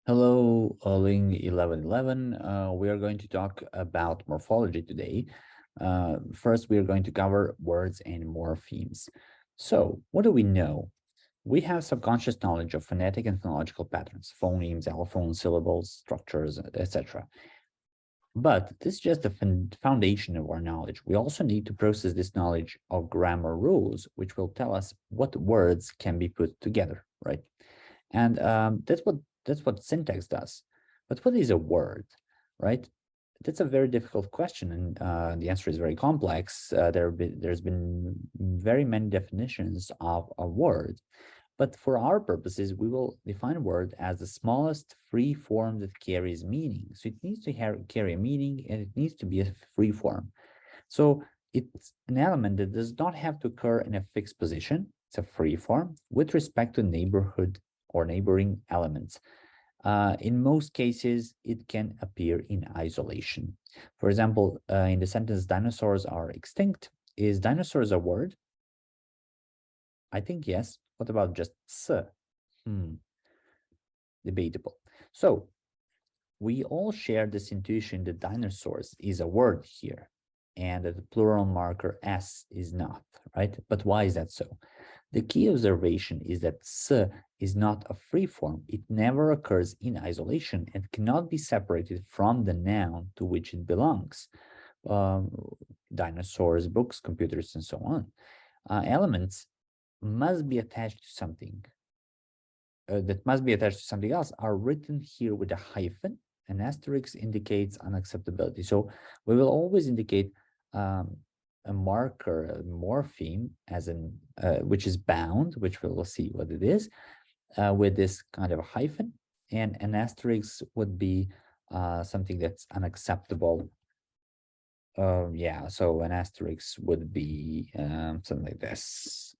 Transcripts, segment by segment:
Hello, Ling 1111. We are going to talk about morphology today. First, we are going to cover words and morphemes. So, what do we know? We have subconscious knowledge of phonetic and phonological patterns, phonemes, allophones, syllables, structures, etc. But this is just the foundation of our knowledge. We also need to process this knowledge of grammar rules, which will tell us what words can be put together, right? And that's what syntax does. But what is a word, right? That's a very difficult question, and the answer is very complex. There's been very many definitions of a word, but for our purposes, we will define word as the smallest free form that carries meaning. So it needs to carry a meaning, and it needs to be a free form. So it's an element that does not have to occur in a fixed position. It's a free form with respect to neighborhood or neighboring elements. In most cases, it can appear in isolation. For example, in the sentence, dinosaurs are extinct, is dinosaurs a word? I think yes. What about just s? Debatable. So we all share this intuition that dinosaurs is a word here and that the plural marker s is not, right? But why is that so? The key observation is that s is not a free form. It never occurs in isolation and cannot be separated from the noun to which it belongs. Um, Dinosaurs, books, computers, and so on. Elements must be attached to something that must be attached to something else are written here with a hyphen. An asterisk indicates unacceptability. So we will always indicate a marker, a morpheme, as in which is bound, which we will see what it is, with this kind of a hyphen, and an asterisk would be something that's unacceptable. Yeah, so an asterisk would be something like this.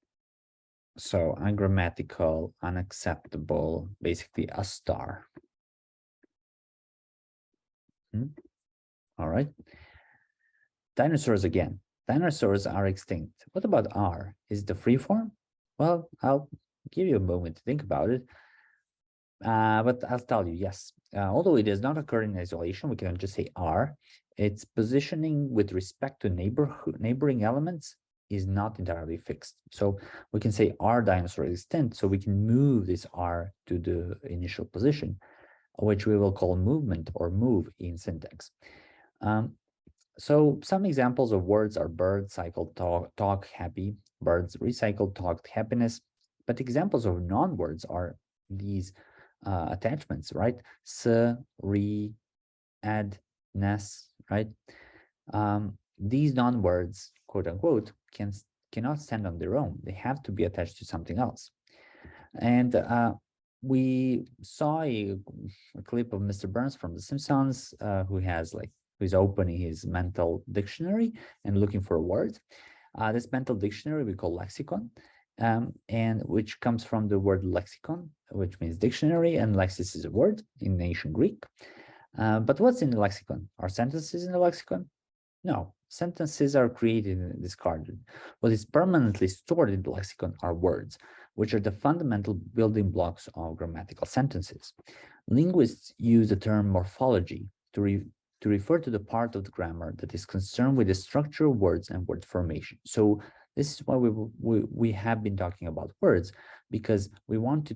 So ungrammatical, unacceptable, basically a star. All right. Dinosaurs again. Dinosaurs are extinct. What about R? Is it a free form? Well, I'll give you a moment to think about it. But I'll tell you, yes. Although it does not occur in isolation, we can just say R. Its positioning with respect to neighboring elements is not entirely fixed. So we can say R dinosaur is extinct, so we can move this R to the initial position, which we will call movement or move in syntax. So some examples of words are bird, cycle, talk, happy, birds, recycle, talk, happiness. But examples of non-words are these attachments, right? S, re, ad, nes, right? These non-words, quote unquote, cannot stand on their own. They have to be attached to something else. And we saw a clip of Mr. Burns from The Simpsons, who's opening his mental dictionary and looking for a word. This mental dictionary we call Lexicon, and which comes from the word lexicon, which means dictionary, and lexis is a word in ancient Greek. But what's in the lexicon? Are sentences in the lexicon? No, sentences are created and discarded. What is permanently stored in the lexicon are words, which are the fundamental building blocks of grammatical sentences. Linguists use the term morphology to refer to the part of the grammar that is concerned with the structure of words and word formation. So this is why we have been talking about words, because we want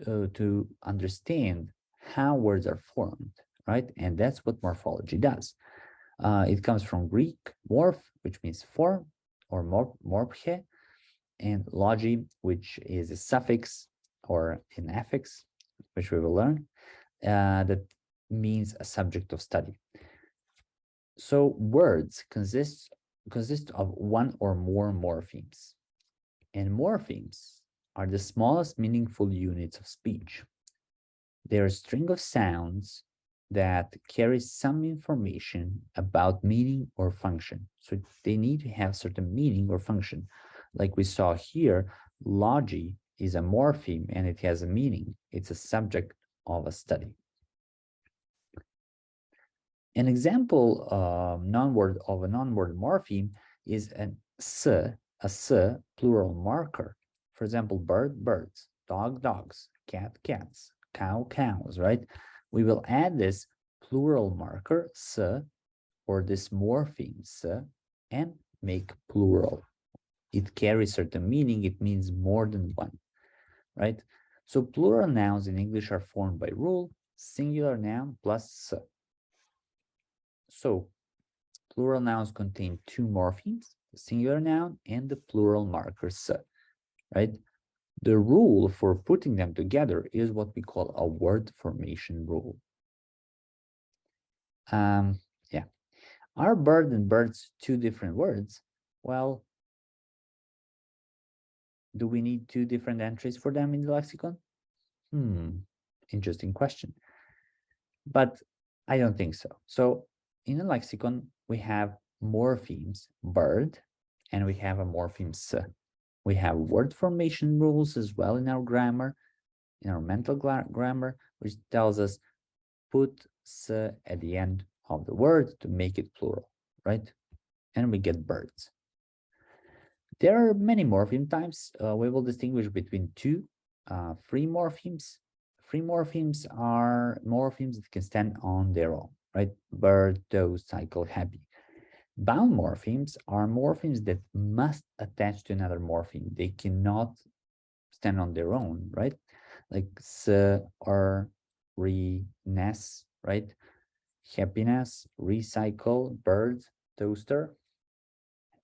to understand how words are formed, right? And that's what morphology does. It comes from Greek morph, which means form, or morphe, and logi, which is a suffix or an affix, which we will learn, that means a subject of study. So words consist of one or more morphemes, and morphemes are the smallest meaningful units of speech. They're a string of sounds that carries some information about meaning or function. So they need to have certain meaning or function. Like we saw here, logi is a morpheme and it has a meaning. It's a subject of a study. An example of a non-word morpheme is an s, a s plural marker. For example, bird, birds, dog, dogs, cat, cats, cow, cows, right? we will add this plural marker, s, or this morpheme, s, and make plural. It carries certain meaning. It means more than one, right? So plural nouns in English are formed by rule, singular noun plus s. So plural nouns contain two morphemes, the singular noun and the plural marker s, right? The rule for putting them together is what we call a word formation rule. Yeah. Are bird and birds two different words? Well, do we need two different entries for them in the lexicon? Interesting question. But I don't think so. So in the lexicon, we have morphemes, bird, and we have a morpheme s. We have word formation rules as well in our grammar, in our mental grammar, which tells us put s at the end of the word to make it plural, right? And we get birds. There are many morpheme types. We will distinguish between two free morphemes. Free morphemes are morphemes that can stand on their own, right? Bird, doe, cycle, happy. Bound morphemes are morphemes that must attach to another morpheme. They cannot stand on their own, right? Like s or re-ness, right? Happiness, recycle, bird, toaster.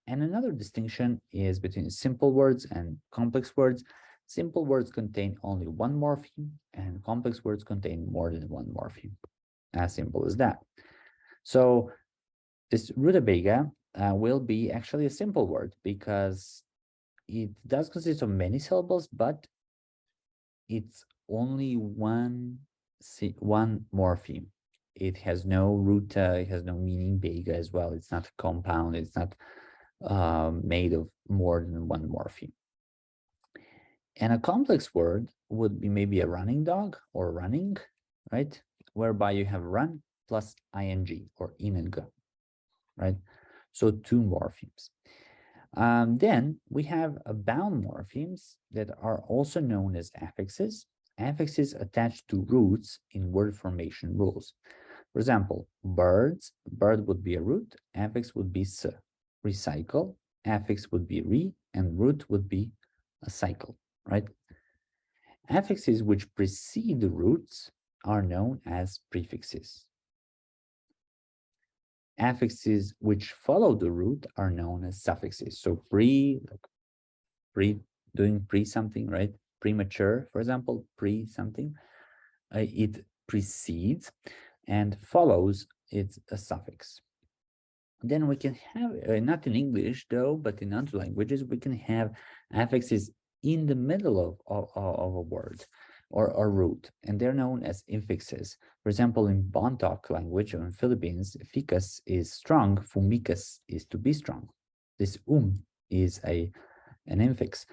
And another distinction is between simple words and complex words. Simple words contain only one morpheme, and complex words contain more than one morpheme. As simple as that. So this rutabaga will be actually a simple word because it does consist of many syllables, but it's only one morpheme. It has no ruta, it has no meaning bega as well. It's not a compound, it's not made of more than one morpheme. And a complex word would be maybe a running dog or running, right? Whereby you have run plus ing or in and go, right? So two morphemes. Then we have bound morphemes that are also known as affixes. Affixes attached to roots in word formation rules. For example, birds, bird would be a root, affix would be s. Recycle, affix would be re, and root would be a cycle, right? Affixes which precede the roots are known as prefixes. Affixes which follow the root are known as suffixes. So doing pre something, right? Premature, for example, pre something, it precedes and follows, it's a suffix. Then we can have, not in English though, but in other languages, we can have affixes in the middle of a word or root, and they're known as infixes. For example, in Bontoc language or in Philippines, ficus is strong, fumicus is to be strong. This is an infix.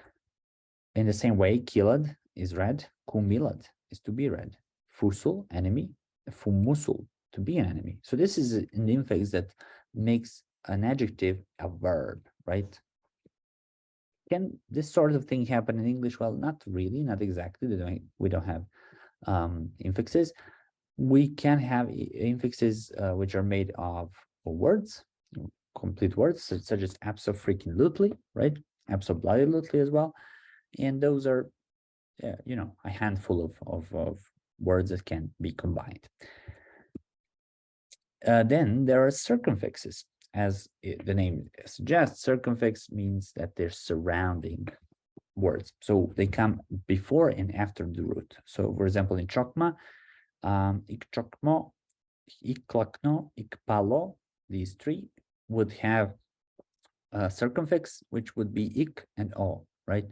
In the same way, kilad is red, kumilad is to be red, fusul, enemy, fumusul, to be an enemy. So this is an infix that makes an adjective a verb, right? Can this sort of thing happen in English? Well, not really, not exactly. We don't have infixes. We can have infixes which are made of words, complete words, such as abso-freaking-lutely, right? Abso-bloody-lutely as well. And those are, a handful of words that can be combined. Then there are circumfixes. As the name suggests, circumfix means that they're surrounding words. So they come before and after the root. So for example, in Chokma, ikchokmo, iklakno, ikpalo, these three would have a circumfix, which would be ik and o, right?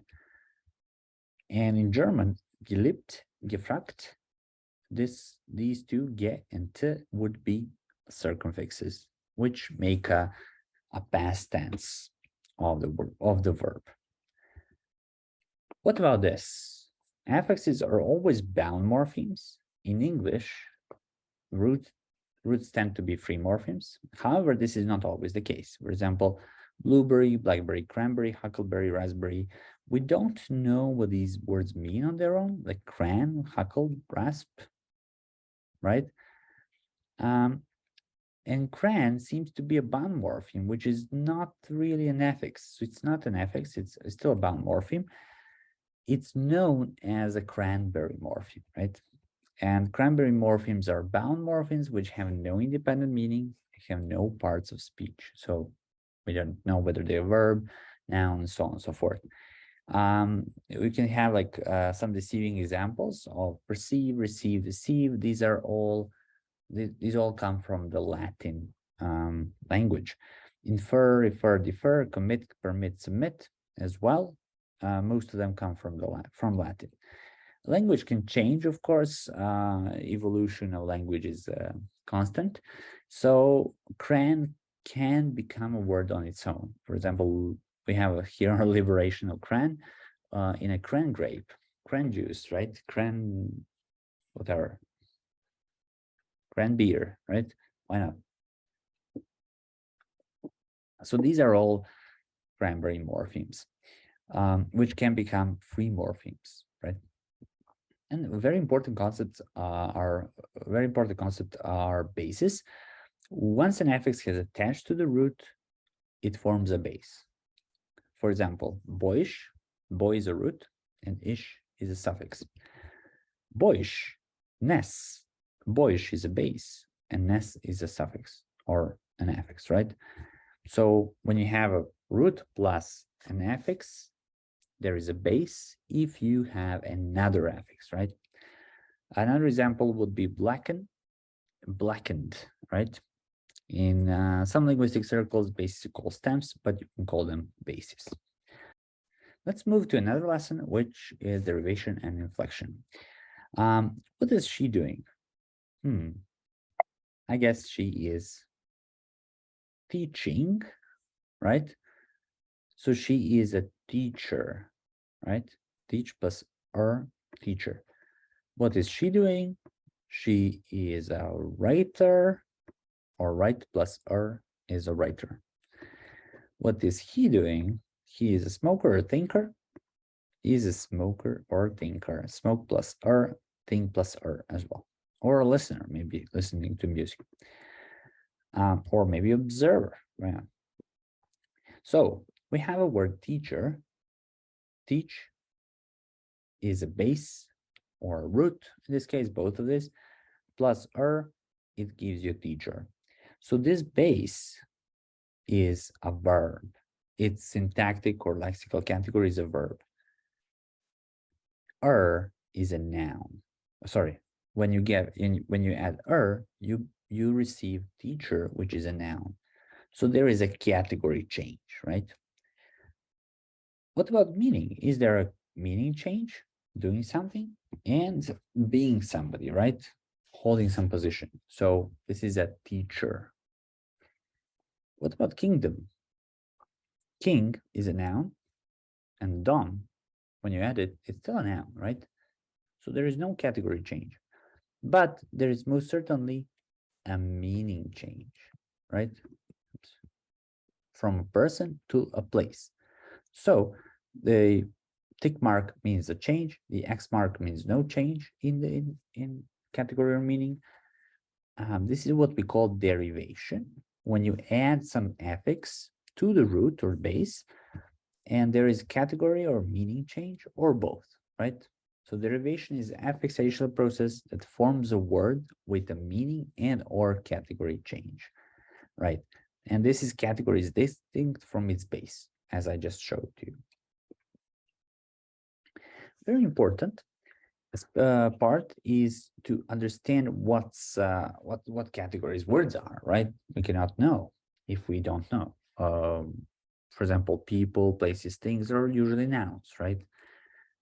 And in German, geliebt, gefragt, these two, ge and t, would be circumfixes, which make a past tense of the verb. What about this? Affixes are always bound morphemes. In English, roots tend to be free morphemes. However, this is not always the case. For example, blueberry, blackberry, cranberry, huckleberry, raspberry. We don't know what these words mean on their own, like cran, huckle, rasp, right? And cran seems to be a bound morpheme, which is not really an affix. So it's not an affix, it's still a bound morpheme. It's known as a cranberry morpheme, right? And cranberry morphemes are bound morphemes which have no independent meaning, have no parts of speech. So we don't know whether they're verb, noun, so on and so forth. We can have like some deceiving examples of perceive, receive, deceive. These all come from the Latin language. Infer, refer, defer, commit, permit, submit as well. Most of them come from Latin. Language can change, of course. Evolution of language is constant. So cran can become a word on its own. For example, we have here a liberation of cran in a cran grape, cran juice, right? Cran, whatever. Cran beer, right? Why not? So these are all cranberry morphemes, which can become free morphemes, right? And very important concepts are bases. Once an affix has attached to the root, it forms a base. For example, boyish, boy is a root, and ish is a suffix. Boyish, ness, boyish is a base, and ness is a suffix or an affix, right? So when you have a root plus an affix, there is a base if you have another affix, right? Another example would be blacken, blackened, right? In some linguistic circles, bases are called stems, but you can call them bases. Let's move to another lesson, which is derivation and inflection. What is she doing? I guess she is teaching, right? So she is a teacher, right? Teach plus teacher. What is she doing? She is a writer, or write plus is a writer. What is he doing? He is a smoker or thinker. He is a smoker or thinker. Smoke plus think plus as well. Or a listener, maybe listening to music. Or maybe observer. Right? So we have a word teacher. Teach is a base or a root, in this case, both of this, plus it gives you teacher. So this base is a verb. Its syntactic or lexical category is a verb. Is a noun. Sorry, when you add you receive teacher, which is a noun. So there is a category change, right? What about meaning? Is there a meaning change? Doing something and being somebody, right? Holding some position. So this is a teacher. What about kingdom? King is a noun, and dom, when you add it, it's still a noun, right? So there is no category change, but there is most certainly a meaning change, right? From a person to a place. So the tick mark means a change, the X mark means no change in category or meaning. This is what we call derivation. When you add some affix to the root or base, and there is category or meaning change, or both, right? So derivation is an affixational process that forms a word with a meaning and or category change, right? And this is category is distinct from its base, as I just showed to you. Very important part is to understand what categories words are, right? We cannot know if we don't know. For example, people, places, things are usually nouns, right?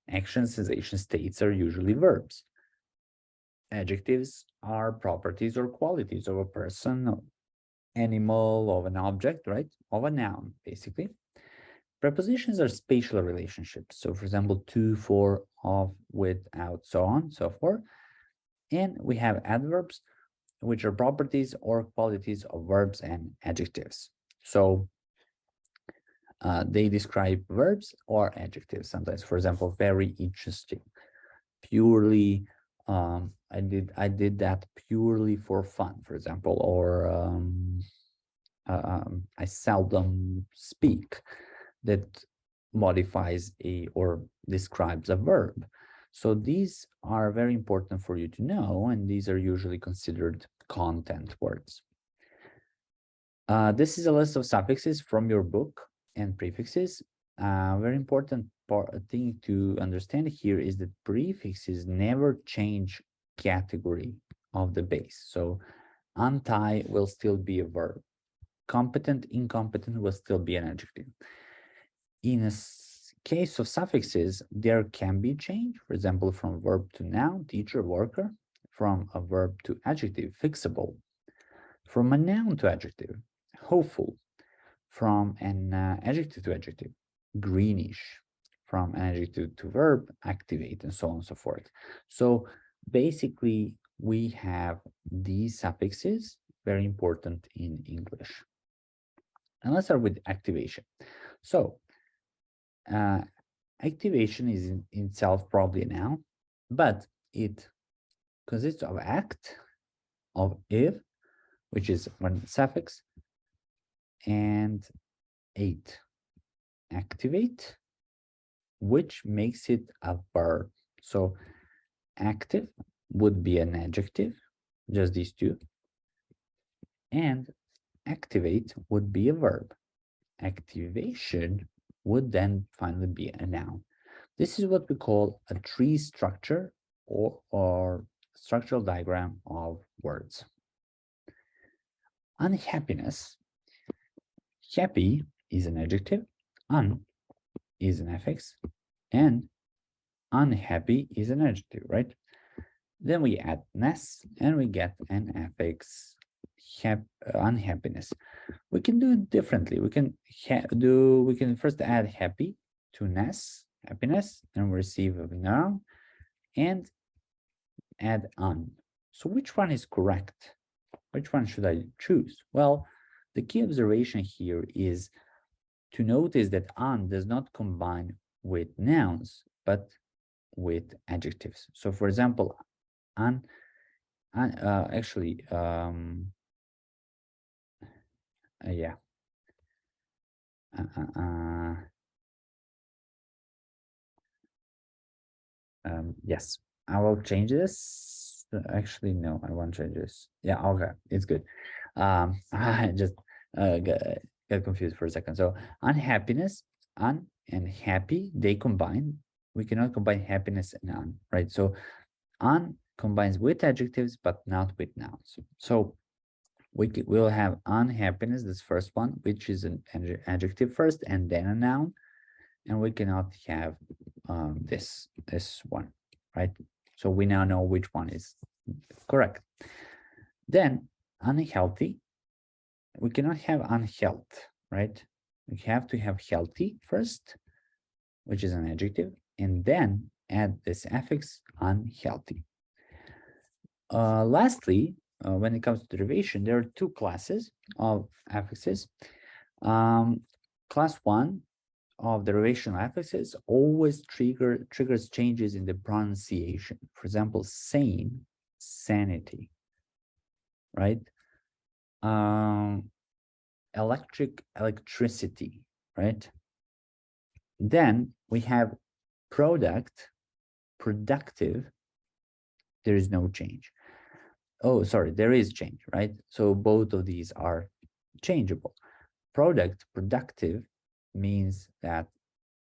Actions, sensations, states are usually verbs. Adjectives are properties or qualities of a person, animal, of an object, right? Of a noun, basically. Prepositions are spatial relationships. So, for example, to, for, of, without, so on, so forth. And we have adverbs, which are properties or qualities of verbs and adjectives. So they describe verbs or adjectives sometimes. For example, very interesting, purely I did that purely for fun, for example, or I seldom speak, that modifies a or describes a verb. So these are very important for you to know, and these are usually considered content words. This is a list of suffixes from your book and prefixes. Very important thing to understand here is that prefixes never change category of the base. So untie will still be a verb. Competent, incompetent will still be an adjective. In a case of suffixes, there can be change, for example, from verb to noun, teacher, worker, from a verb to adjective, fixable, from a noun to adjective, hopeful, from an adjective to adjective, greenish, from an adjective to verb, activate, and so on and so forth. So basically, we have these suffixes, very important in English. And let's start with activation. So activation is in itself probably a noun, but it consists of act, of if, which is one suffix, and ate, activate, which makes it a verb. So active would be an adjective, just these two, and activate would be a verb. Activation would then finally be a noun. This is what we call a tree structure or structural diagram of words. Unhappiness. Happy is an adjective, un is an affix, and unhappy is an adjective, right? Then we add ness and we get an affix, unhappiness. We can do it differently. We can first add happy to ness, happiness, and we receive a noun, and add un. So which one is correct? Which one should I choose? Well, the key observation here is to notice that un does not combine with nouns, but with adjectives. So for example, actually, yeah. Yes, I will change this. Actually, no, I won't change this. Yeah, okay, it's good. I just got confused for a second. So unhappiness, un and happy, they combine. We cannot combine happiness and un, right? So un combines with adjectives, but not with nouns. So we'll have unhappiness, this first one, which is an adjective first and then a noun, and we cannot have this one, right? So we now know which one is correct. Then unhealthy, we cannot have unhealth, right? We have to have healthy first, which is an adjective, and then add this affix, unhealthy. Lastly, when it comes to derivation, there are two classes of affixes. Class one of derivation affixes always triggers changes in the pronunciation. For example, sane, sanity, right? Electric, electricity, right? Then we have product, productive. There is no change. Oh, sorry, there is change, right? So both of these are changeable. Product, productive, means that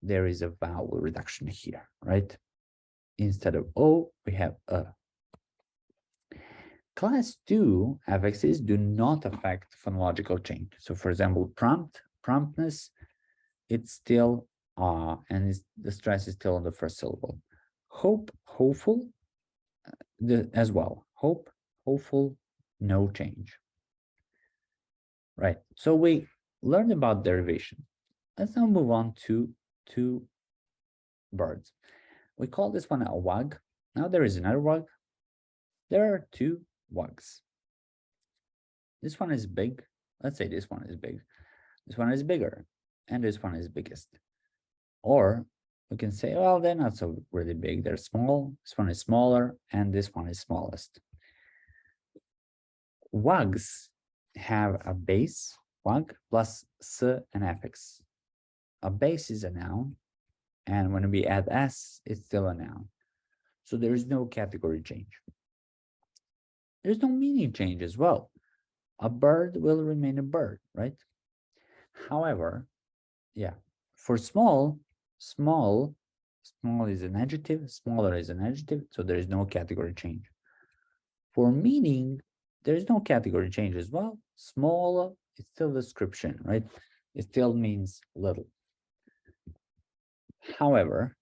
there is a vowel reduction here, right? Instead of O, we have A. Class 2 affixes do not affect phonological change. So for example, prompt, promptness, it's still and the stress is still on the first syllable. Hope, hopeful, as well. Hope, hopeful, no change. Right, so we learned about derivation. Let's now move on to two birds. We call this one a wag. Now there is another wag. There are two wags. This one is big. Let's say this one is big. This one is bigger. And this one is biggest. Or we can say, well, they're not so really big. They're small. This one is smaller, and this one is smallest. WAGs have a base, WAG, plus s and affix. A base is a noun, and when we add s, it's still a noun. So there is no category change. There's no meaning change as well. A bird will remain a bird, right? However, yeah, for small is an adjective, smaller is an adjective, so there is no category change. For meaning, there is no category change as well. Small, it's still description, right? It still means little. However,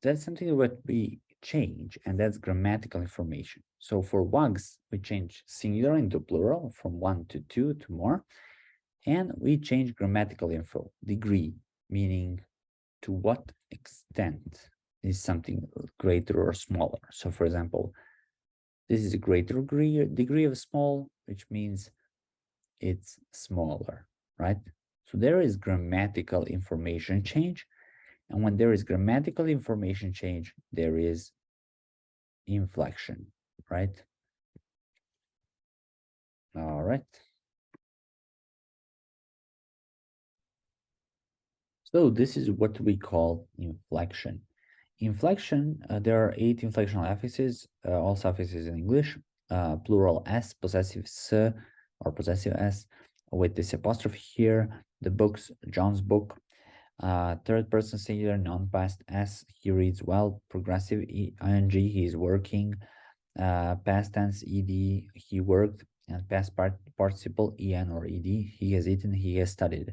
that's something that we change, and that's grammatical information. So for WAGs, we change singular into plural from 1 to 2 to more, and we change grammatical info, degree, meaning to what extent is something greater or smaller. So for example, this is a greater degree of small, which means it's smaller, right? So there is grammatical information change. And when there is grammatical information change, there is inflection, right? All right. So this is what we call inflection. Inflection, there are 8 inflectional affixes, all suffixes in English, plural s, possessive s, or possessive s, with this apostrophe here, the books, John's book, third person singular, non-past s, he reads well, progressive ing, he is working, past tense ed, he worked, and past participle en or ed, he has eaten, he has studied.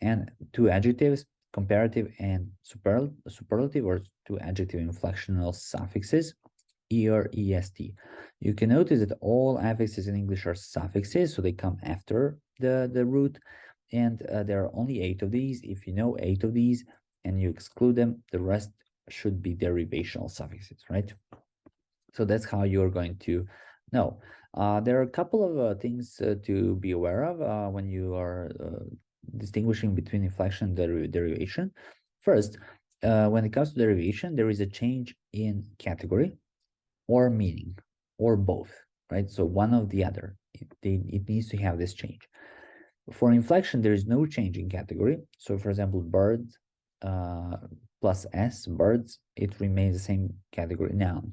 And 2 adjectives, comparative and superlative, or 2 adjective inflectional suffixes, e or est. You can notice that all affixes in English are suffixes, so they come after the root, and there are only 8 of these. If you know 8 of these and you exclude them, the rest should be derivational suffixes, right? So that's how you're going to know. There are a couple of things to be aware of when you are distinguishing between inflection and derivation. First, when it comes to derivation, there is a change in category or meaning, or both, right? So one of the other, it needs to have this change. For inflection, there is no change in category. So for example, birds plus s, birds, it remains the same category noun.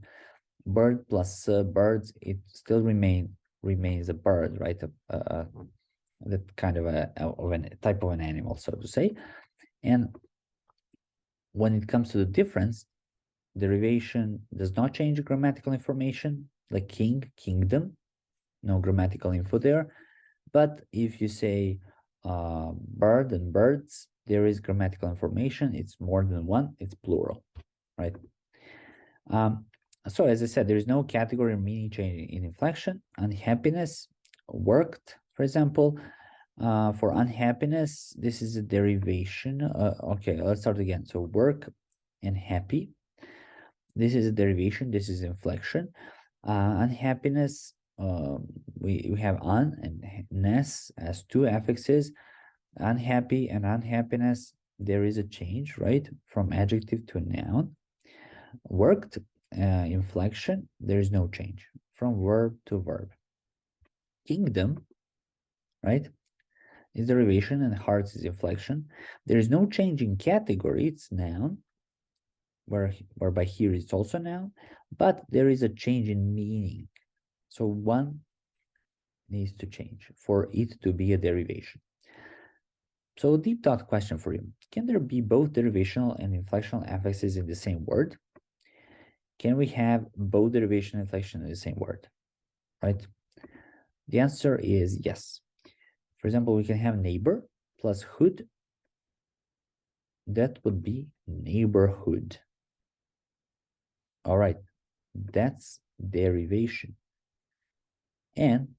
Bird plus birds, it still remains a bird, right? That kind of a type of an animal, so to say. And when it comes to the difference, derivation does not change grammatical information, like king, kingdom, no grammatical info there. But if you say bird and birds, there is grammatical information. It's more than one, it's plural, right? So as I said, there is no category or meaning change in inflection. Unhappiness, worked, for example. For unhappiness, this is a derivation. Okay, let's start again. So work and happy. This is a derivation. This is inflection. Unhappiness, we have un and ness as 2 affixes. Unhappy and unhappiness, there is a change, right? From adjective to noun. Worked, inflection, there is no change from verb to verb. Kingdom, right, is derivation, and hearts is inflection. There is no change in category, it's noun, whereby here it's also noun, but there is a change in meaning. So one needs to change for it to be a derivation. So deep thought question for you. Can there be both derivational and inflectional affixes in the same word? Can we have both derivation and inflection in the same word, right? The answer is yes. For example, we can have neighbor plus hood. That would be neighborhood. All right, that's derivation. And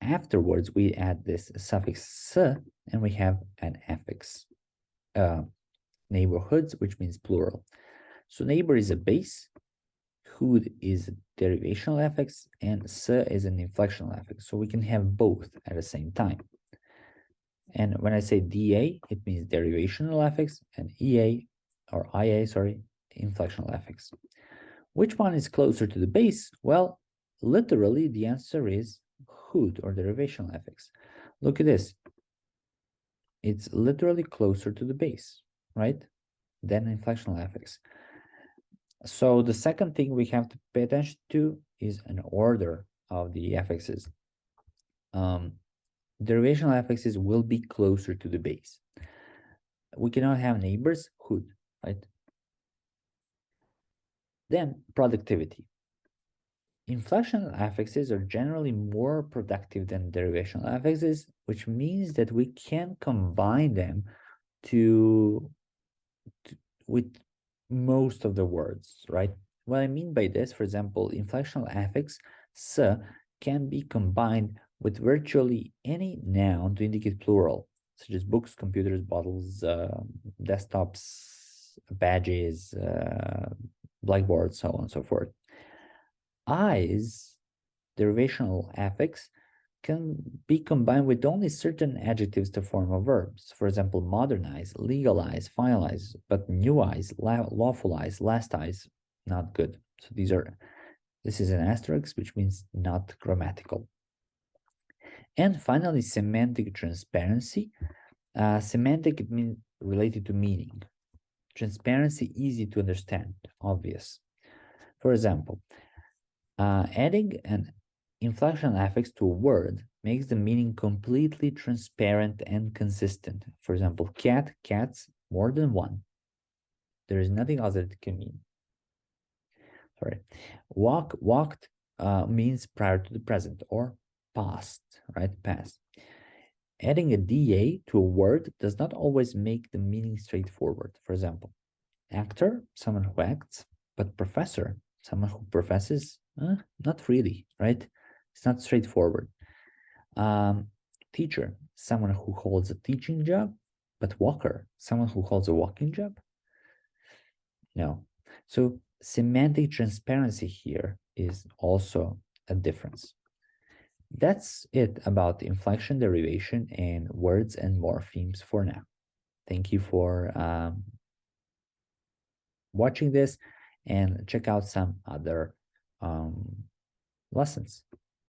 afterwards, we add this suffix s, and we have an affix. Neighborhoods, which means plural. So neighbor is a base, hood is a derivational affix, and s is an inflectional affix. So we can have both at the same time. And when I say DA, it means derivational affix, and EA, or IA, sorry, inflectional affix. Which one is closer to the base? Well, literally the answer is hood or derivational affix. Look at this. It's literally closer to the base, right? Than inflectional affix. So the second thing we have to pay attention to is an order of the affixes. Derivational affixes will be closer to the base. We cannot have neighbors, hood, right? Then productivity. Inflectional affixes are generally more productive than derivational affixes, which means that we can combine them to with most of the words, right? What I mean by this, for example, inflectional affix s can be combined with virtually any noun to indicate plural, such as books, computers, bottles, desktops, badges, blackboards, so on and so forth. I's, derivational affix, can be combined with only certain adjectives to form a verbs. For example, modernize, legalize, finalize, but newize, lawfulize, lastize, not good. So this is an asterisk, which means not grammatical. And finally, semantic transparency. Semantic means related to meaning. Transparency, easy to understand, obvious. For example, adding an inflection affix to a word makes the meaning completely transparent and consistent. For example, cat, cats, more than one. There is nothing else that it can mean. Sorry. Walk, walked means prior to the present or past, right? Past. Adding a DA to a word does not always make the meaning straightforward. For example, actor, someone who acts, but professor, someone who professes, not really, right? It's not straightforward. Teacher, someone who holds a teaching job, but walker, someone who holds a walking job? No. So semantic transparency here is also a difference. That's it about inflection, derivation, and words and morphemes for now. Thank you for watching this, and check out some other lessons.